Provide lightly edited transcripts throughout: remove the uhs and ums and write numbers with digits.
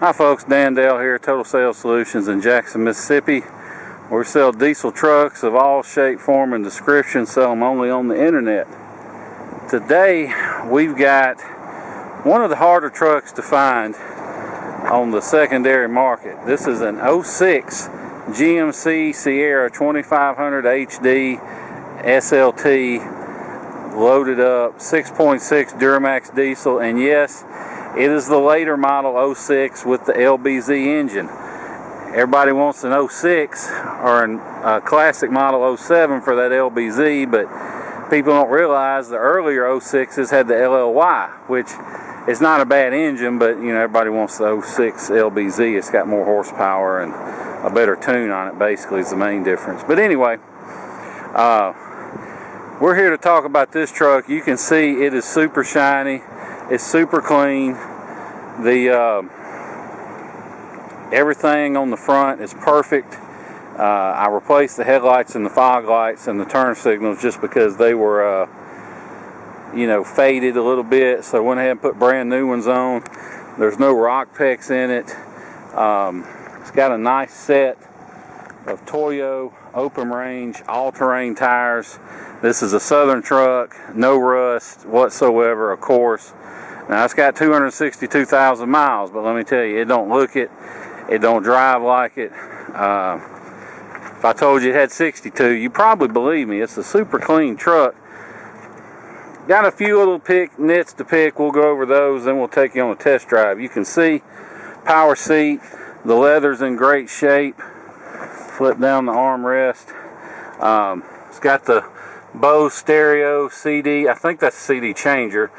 Hi folks, Dan Dale here, Total Sales Solutions in Jackson, Mississippi. We sell diesel trucks of all shape, form, and description. Sell them only on the internet. Today we've got one of the harder trucks to find on the secondary market. This is an 06 GMC Sierra 2500 HD SLT loaded up 6.6 Duramax diesel, and yes, it is the later model 06 with the LBZ engine. Everybody wants an 06 or a classic model 07 for that LBZ, but people don't realize the earlier 06s had the LLY, which is not a bad engine, but you know, everybody wants the 06 LBZ. It's got more horsepower and a better tune on it, basically, is the main difference. But anyway, we're here to talk about this truck. You can see it is super shiny. It's super clean. Everything on the front is perfect. I replaced the headlights and the fog lights and the turn signals just because they were, faded a little bit. So I went ahead and put brand new ones on. There's no rock pecks in it. It's got a nice set of Toyo open range all-terrain tires. This is a Southern truck, no rust whatsoever, of course. Now it's got 262,000 miles, but let me tell you, it don't look it. It don't drive like it. If I told you it had 62, you probably believe me. It's a super clean truck. Got a few little nits to pick. We'll go over those, then we'll take you on a test drive. You can see power seat. The leather's in great shape. Flip down the armrest. It's got the Bose stereo CD. I think that's a CD changer.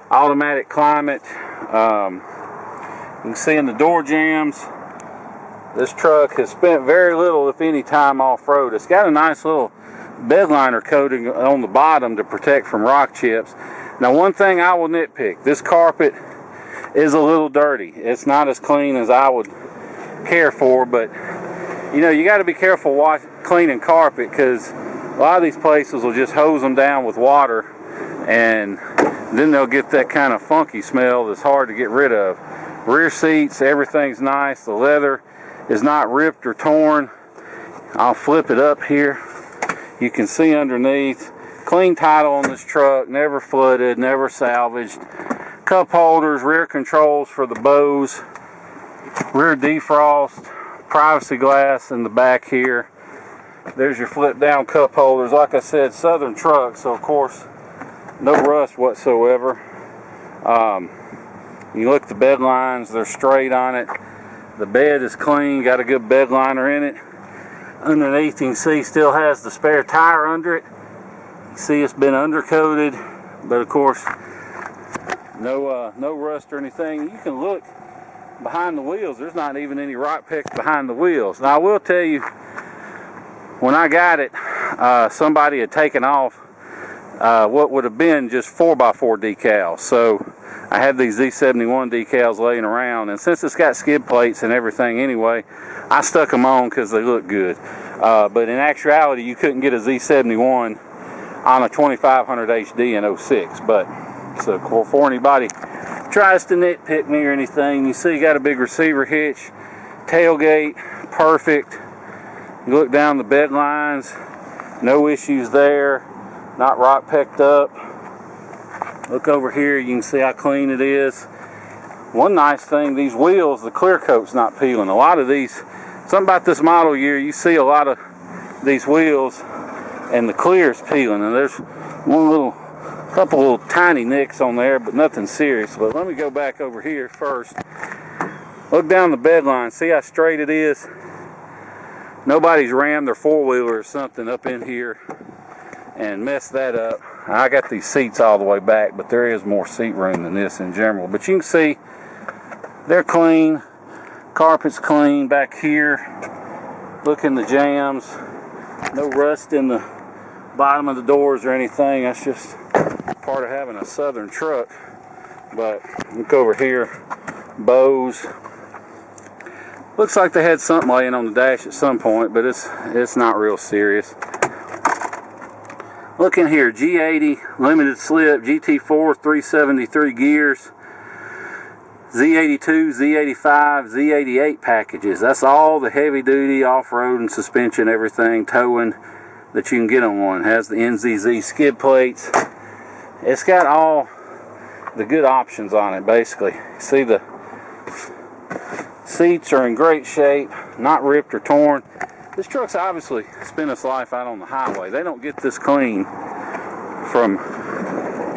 Automatic climate. You can see in the door jambs, this truck has spent very little, if any, time off-road. It's got a nice little Bedliner coating on the bottom to protect from rock chips. Now, one thing I will nitpick, this carpet is a little dirty. It's not as clean as I would care for, but you got to be careful cleaning carpet, because a lot of these places will just hose them down with water, and then they'll get that kind of funky smell that's hard to get rid of. Rear seats, everything's nice. The leather is not ripped or torn. I'll flip it up here. You can see underneath. Clean title on this truck, never flooded, never salvaged. Cup holders, rear controls for the Bose, rear defrost, privacy glass in the back here. There's your flip down cup holders. Like I said, Southern truck, so of course no rust whatsoever. You look at the bed lines, they're straight on it. The bed is clean, got a good bed liner in it. Underneath you can see still has the spare tire under it. You see it's been undercoated, but of course no rust or anything. You can look behind the wheels, there's not even any rock pecks behind the wheels. Now I will tell you, when I got it, somebody had taken off what would have been just 4x4 decals. So I had these Z71 decals laying around, and since it's got skid plates and everything anyway, I stuck them on because they look good. But in actuality, you couldn't get a Z71 on a 2500 HD in 06. But so for anybody tries to nitpick me or anything, you see you got a big receiver hitch, tailgate, perfect. You look down the bed lines, no issues there, not rock pecked up. Look over here, you can see how clean it is. One nice thing, these wheels, the clear coat's not peeling. A lot of these, something about this model year, you see a lot of these wheels and the clear's peeling. And there's couple little tiny nicks on there, but nothing serious. But let me go back over here first. Look down the bed line, see how straight it is? Nobody's rammed their four-wheeler or something up in here and messed that up. I got these seats all the way back, but there is more seat room than this in general. But you can see they're clean. Carpet's clean back here. Look in the jams. No rust in the bottom of the doors or anything. That's just part of having a Southern truck. But look over here. Bose. Looks like they had something laying on the dash at some point, but it's not real serious. Look in here, G80 limited slip, GT4 373 gears, Z82, Z85, Z88 packages. That's all the heavy duty off-road and suspension, everything, towing that you can get on one. It has the NZZ skid plates. It's got all the good options on it, basically. See, the seats are in great shape, not ripped or torn. This truck's obviously spent its life out on the highway. They don't get this clean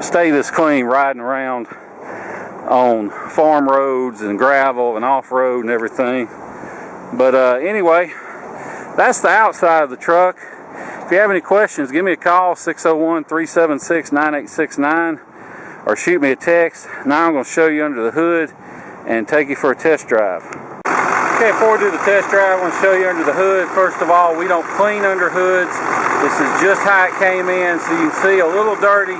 stay this clean riding around on farm roads and gravel and off-road and everything. But anyway, that's the outside of the truck. If you have any questions, give me a call, 601-376-9869, or shoot me a text. Now I'm going to show you under the hood and take you for a test drive. Okay, before we do the test drive, I want to show you under the hood. First of all, we don't clean under hoods. This is just how it came in, so you can see a little dirty,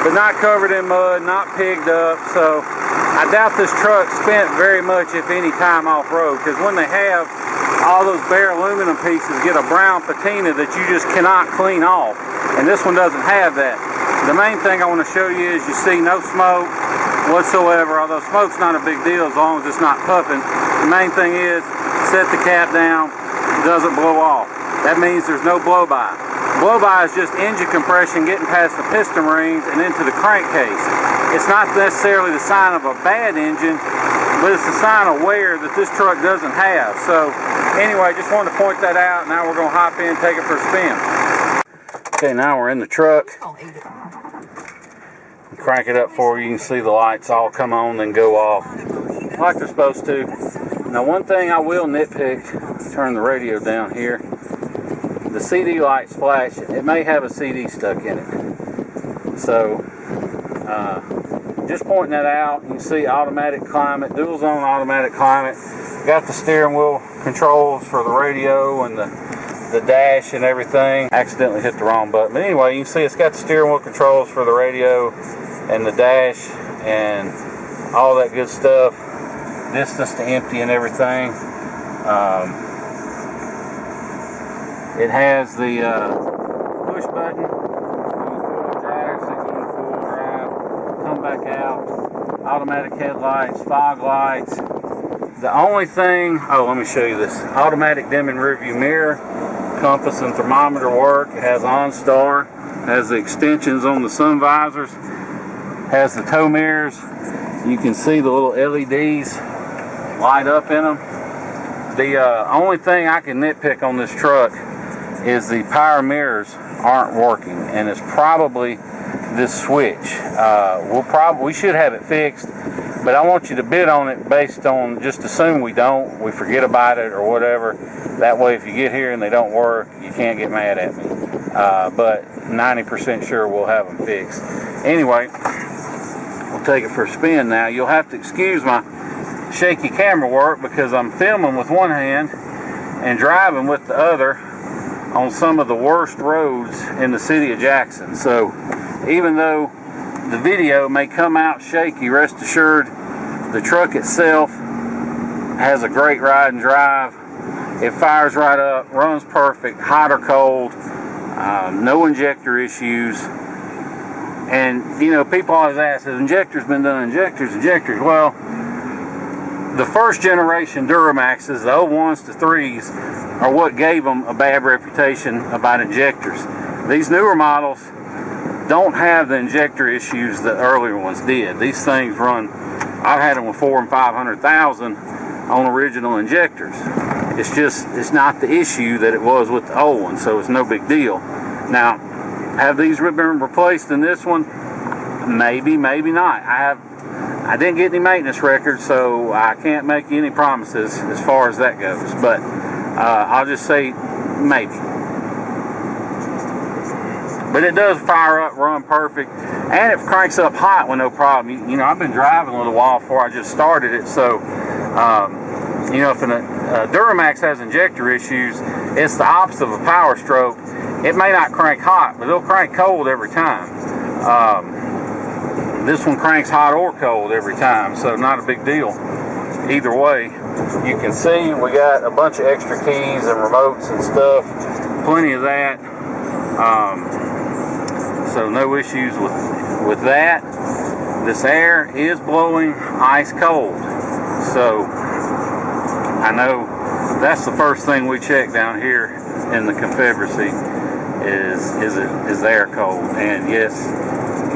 but not covered in mud, not pigged up. So I doubt this truck spent very much, if any, time off-road, because when they have, all those bare aluminum pieces get a brown patina that you just cannot clean off, and this one doesn't have that. The main thing I want to show you is you see no smoke whatsoever, although smoke's not a big deal as long as it's not puffing. The main thing is, set the cap down, it doesn't blow off. That means there's no blow-by. Blow-by is just engine compression getting past the piston rings and into the crankcase. It's not necessarily the sign of a bad engine, but it's the sign of wear that this truck doesn't have. So anyway, just wanted to point that out. Now we're going to hop in and take it for a spin. Okay, now we're in the truck. Crank it up for you. You can see the lights all come on and go off like they're supposed to. Now, one thing I will nitpick, turn the radio down here. The CD lights flash. It may have a CD stuck in it. So, just pointing that out. You can see automatic climate, dual zone automatic climate. Got the steering wheel controls for the radio and the dash and everything. Accidentally hit the wrong button. But anyway, you can see it's got the steering wheel controls for the radio and the dash and all that good stuff. Distance to empty and everything. It has the push button, drive, 6-4 drive, come back out, automatic headlights, fog lights. The only thing, let me show you this. Automatic dimming rearview mirror, compass and thermometer work. It has OnStar, has the extensions on the sun visors, has the tow mirrors. You can see the little LEDs light up in them. The only thing I can nitpick on this truck is the power mirrors aren't working, and it's probably this switch. We should have it fixed, but I want you to bid on it based on, just assume we forget about it or whatever. That way, if you get here and they don't work, you can't get mad at me. But 90% sure we'll have them fixed. Anyway, we'll take it for a spin now. You'll have to excuse my shaky camera work because I'm filming with one hand and driving with the other on some of the worst roads in the city of Jackson. So even though the video may come out shaky, rest assured the truck itself has a great ride and drive. It fires right up, runs perfect, hot or cold, no injector issues. And you know, people always ask, has injectors been done? Injectors. Well, the first generation Duramaxes, the 01s to 3s, are what gave them a bad reputation about injectors. These newer models don't have the injector issues that earlier ones did. These things run, I've had them with 400,000 and 500,000 on original injectors. It's not the issue that it was with the old one, so it's no big deal. Now, have these been replaced in this one? Maybe, maybe not. I didn't get any maintenance records, so I can't make you any promises as far as that goes. But I'll just say maybe. But it does fire up, run perfect, and it cranks up hot with no problem. You know, I've been driving a little while before I just started it, so you know, if a Duramax has injector issues, it's the opposite of a Power Stroke. It may not crank hot, but it'll crank cold every time. This one cranks hot or cold every time, so not a big deal either way. You can see we got a bunch of extra keys and remotes and stuff, plenty of that. So no issues with that. This air is blowing ice cold. So I know that's the first thing we check down here in the Confederacy is the air cold? And yes,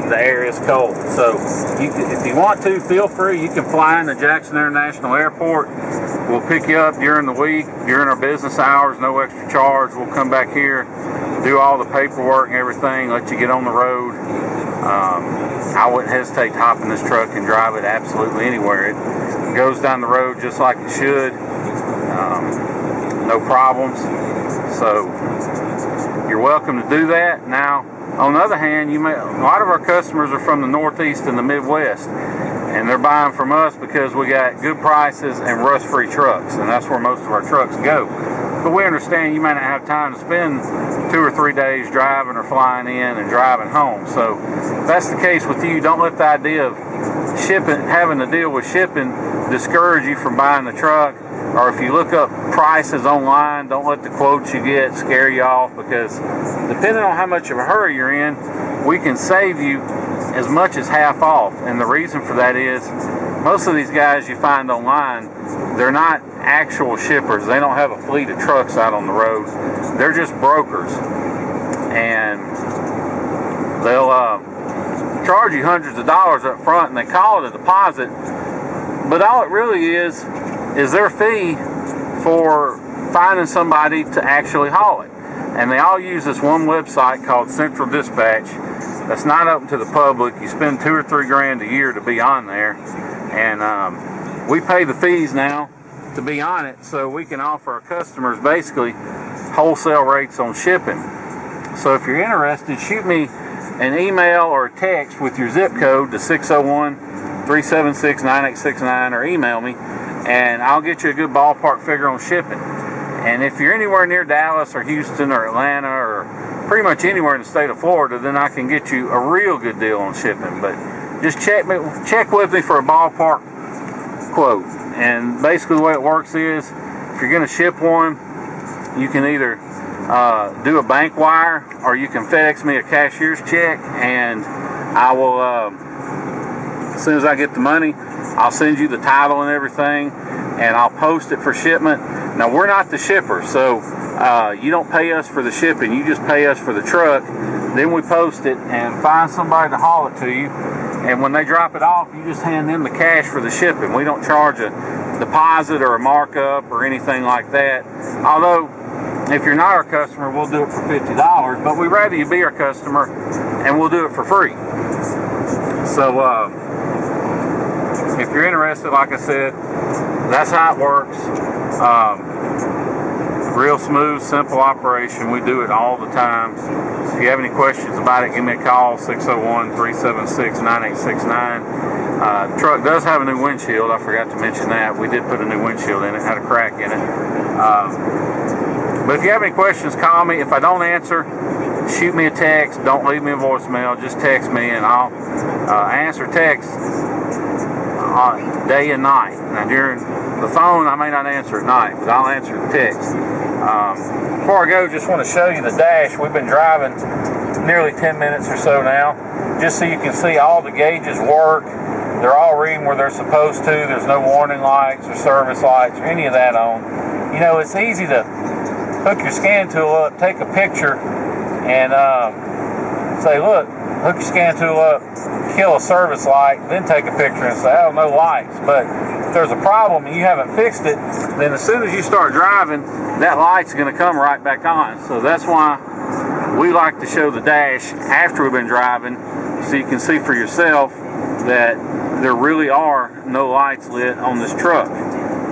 the air is cold. So if you want to, feel free. You can fly into Jackson International Airport. We'll pick you up during the week, during our business hours, no extra charge. We'll come back here, do all the paperwork and everything, let you get on the road. I wouldn't hesitate to hop in this truck and drive it absolutely anywhere. It goes down the road just like it should. No problems. So you're welcome to do that. Now, on the other hand, a lot of our customers are from the Northeast and the Midwest, and they're buying from us because we got good prices and rust-free trucks, and that's where most of our trucks go. But we understand you may not have time to spend 2 or 3 days driving or flying in and driving home. So if that's the case with you, don't let the idea of having to deal with shipping discourage you from buying the truck. Or if you look up prices online, don't let the quotes you get scare you off, because depending on how much of a hurry you're in, we can save you as much as half off. And the reason for that is most of these guys you find online, they're not actual shippers. They don't have a fleet of trucks out on the road. They're just brokers, and they'll charge you hundreds of dollars up front, and they call it a deposit, but all it really is their fee for finding somebody to actually haul it. And they all use this one website called Central Dispatch that's not open to the public. You spend $2 or $3 grand a year to be on there, and we pay the fees now to be on it, so we can offer our customers basically wholesale rates on shipping. So if you're interested, shoot me an email or a text with your zip code to 601-376-9869, or email me, and I'll get you a good ballpark figure on shipping. And if you're anywhere near Dallas or Houston or Atlanta or pretty much anywhere in the state of Florida, then I can get you a real good deal on shipping. But just check with me for a ballpark quote. And basically the way it works is, if you're going to ship one, you can either do a bank wire, or you can FedEx me a cashier's check, and I will, as soon as I get the money, I'll send you the title and everything, and I'll post it for shipment. Now, we're not the shipper, so you don't pay us for the shipping. You just pay us for the truck. Then we post it and find somebody to haul it to you. And when they drop it off, you just hand them the cash for the shipping. We don't charge a deposit or a markup or anything like that. Although, if you're not our customer, we'll do it for $50. But we'd rather you be our customer, and we'll do it for free. So, if you're interested, like I said, that's how it works. Real smooth, simple operation. We do it all the time. If you have any questions about it, give me a call, 601-376-9869. The truck does have a new windshield. I forgot to mention that. We did put a new windshield in it, had a crack in it. But if you have any questions, call me. If I don't answer, shoot me a text. Don't leave me a voicemail. Just text me, and I'll answer texts day and night. Now, during the phone, I may not answer at night, but I'll answer the text. Before I go, just want to show you the dash. We've been driving nearly 10 minutes or so now, just so you can see all the gauges work. They're all reading where they're supposed to. There's no warning lights or service lights or any of that on. You know, it's easy to hook your scan tool up, take a picture, and say, look, hook your scan tool up, kill a service light, then take a picture and say, oh, no lights. But if there's a problem and you haven't fixed it, then as soon as you start driving, that light's going to come right back on. So that's why we like to show the dash after we've been driving, so you can see for yourself that there really are no lights lit on this truck.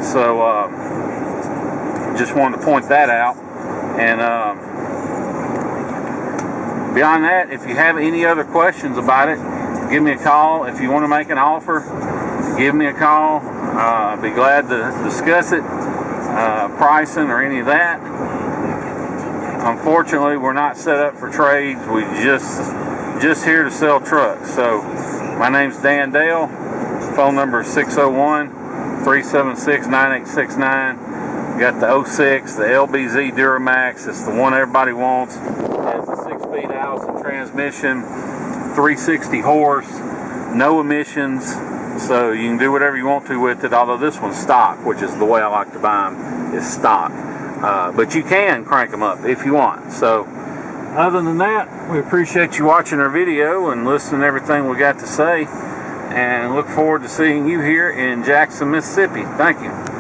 So just wanted to point that out. And beyond that, if you have any other questions about it, give me a call. If you want to make an offer, give me a call. I'd be glad to discuss it, pricing or any of that. Unfortunately, we're not set up for trades. We just here to sell trucks. So my name's Dan Dale. Phone number is 601-376-9869. Got the 06, the LBZ Duramax. It's the one everybody wants. It has the 6-speed Allison transmission, 360 horse, no emissions, So you can do whatever you want to with it, although this one's stock, which is the way I like to buy them, is stock. But you can crank them up if you want. So other than that, we appreciate you watching our video and listening to everything we got to say, and look forward to seeing you here in Jackson, Mississippi. Thank you.